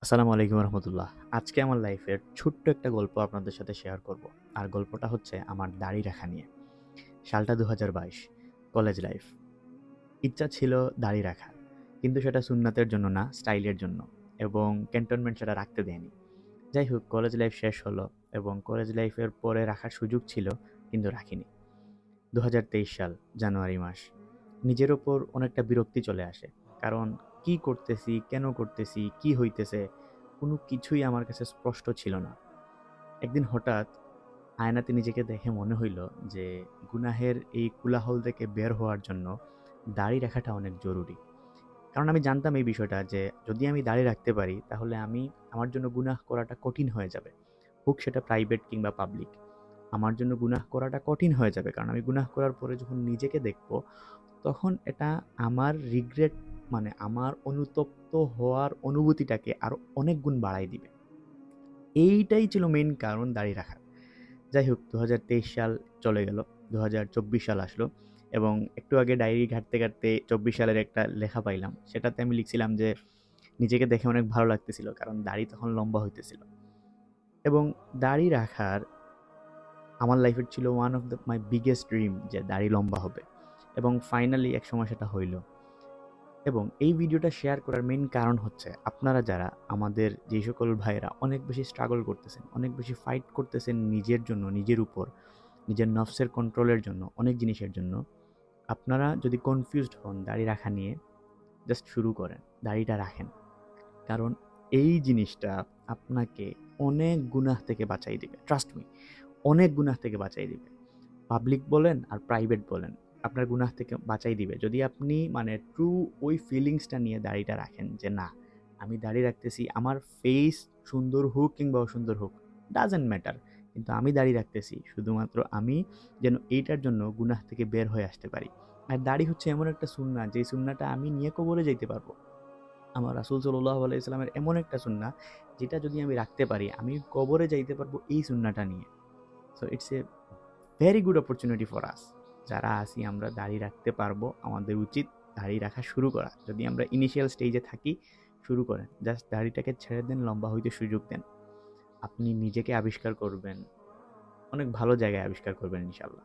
আসসালামু আলাইকুম রহমতুল্লাহ। আজকে আমার লাইফের ছোট্ট একটা গল্প আপনাদের সাথে শেয়ার করব। আর গল্পটা হচ্ছে আমার দাড়ি রাখা নিয়ে। সালটা ২০২২, কলেজ লাইফ। ইচ্ছা ছিল দাড়ি রাখা, কিন্তু সেটা সুন্নাতের জন্য না, স্টাইলের জন্য। এবং ক্যান্টনমেন্ট সেটা রাখতে দেয়নি। যাই হোক, কলেজ লাইফ শেষ হলো এবং কলেজ লাইফের পরে রাখার সুযোগ ছিল, কিন্তু রাখিনি। ২০২৩ সাল, জানুয়ারি মাস। নিজের ওপর অনেকটা বিরক্তি চলে আসে। কারণ কি করতেছি, কেন করতেছি, কি হইতেছে, কোনো কিছুই আমার কাছে স্পষ্ট ছিল না। একদিন হঠাৎ আয়নাতে নিজেকে দেখে মনে হইল যে গুনাহের এই কোলাহল থেকে বের হওয়ার জন্য দাড়ি রাখাটা অনেক জরুরি। কারণ আমি জানতাম এই বিষয়টা যে যদি আমি দাড়ি রাখতে পারি তাহলে আমার জন্য গুনাহ করাটা কঠিন হয়ে যাবে। হোক সেটা প্রাইভেট কিংবা পাবলিক। আমার জন্য গুনাহ করাটা কঠিন হয়ে যাবে। কারণ আমি গুনাহ করার পরে যখন নিজেকে দেখব, তখন এটা আমার রিগ্রেট, মানে আমার অনুতপ্ত হওয়ার অনুভূতিটাকে আরো অনেক গুণ বাড়ায় দিবে। এইটাই ছিল মেইন কারণ দাড়ি রাখার। যাই হোক, ২০২৩ সাল চলে গেল। ২০২৪ সাল আসলো এবং একটু আগে ডায়েরি ঘাঁটতে ঘাঁটতে ২৪ সালের একটা লেখা পাইলাম। সেটাতে আমি লিখছিলাম যে নিজেকে দেখে অনেক ভালো লাগতেছিল, কারণ দাড়ি তখন লম্বা হইতেছিল। এবং দাড়ি রাখার আমার লাইফের ছিল one of my biggest dream, যে দাড়ি লম্বা হবে। এবং ফাইনালি একসময় সেটা হইল। এবং এই ভিডিওটা শেয়ার করার মেইন কারণ হচ্ছে আপনারা যারা আমাদের যে সকল ভাইয়েরা অনেক বেশি স্ট্রাগল করতেছেন, অনেক বেশি ফাইট করতেছেন নিজের জন্য, নিজের উপর, নিজের নফসের কন্ট্রোলের জন্য, অনেক জিনিসের জন্য। আপনারা যদি কনফিউজড হন দাড়ি রাখা নিয়ে, জাস্ট শুরু করেন, দাড়িটা রাখেন। কারণ এই জিনিসটা আপনাকে অনেক গুনাহ থেকে বাঁচাই দিবে, ট্রাস্ট মি। অনেক গুনাহ থেকে বাঁচাই দিবে। পাবলিক বলেন আর প্রাইভেট বলেন, আপনার গুনাহ থেকে বাঁচাই দিবে যদি আপনি মানে ট্রু ওই ফিলিংসটা নিয়ে দাড়িটা রাখেন যে না, আমি দাড়ি রাখতেছি, আমার ফেস সুন্দর হোক কিংবা অসুন্দর হোক, ডাজেন্ট ম্যাটার, কিন্তু আমি দাড়ি রাখতেছি শুধুমাত্র আমি যেন এইটার জন্য গুনাহ থেকে বের হয়ে আসতে পারি। আর দাড়ি হচ্ছে এমন একটা সুন্নাহ, যে সুন্নাহটা আমি নিয়ে কবরে যাইতে পারবো। আমার রাসূল সাল্লাল্লাহু আলাইহি সাল্লামের এমন একটা সুন্নাহ, যেটা যদি আমি রাখতে পারি আমি কবরে যাইতে পারবো এই সুন্নাহটা নিয়ে। So it's a very good opportunity for us. যারা আছি আমরা দাড়ি রাখতে পারবো, আমাদের উচিত দাড়ি রাখা শুরু করা। যদি আমরা ইনিশিয়াল স্টেজে থাকি, শুরু করেন, জাস্ট দাড়িটাকে ছেড়ে দেন, লম্বা হইতে সুযোগ দেন। আপনি নিজেকে আবিষ্কার করবেন, অনেক ভালো জায়গায় আবিষ্কার করবেন ইনশাল্লাহ।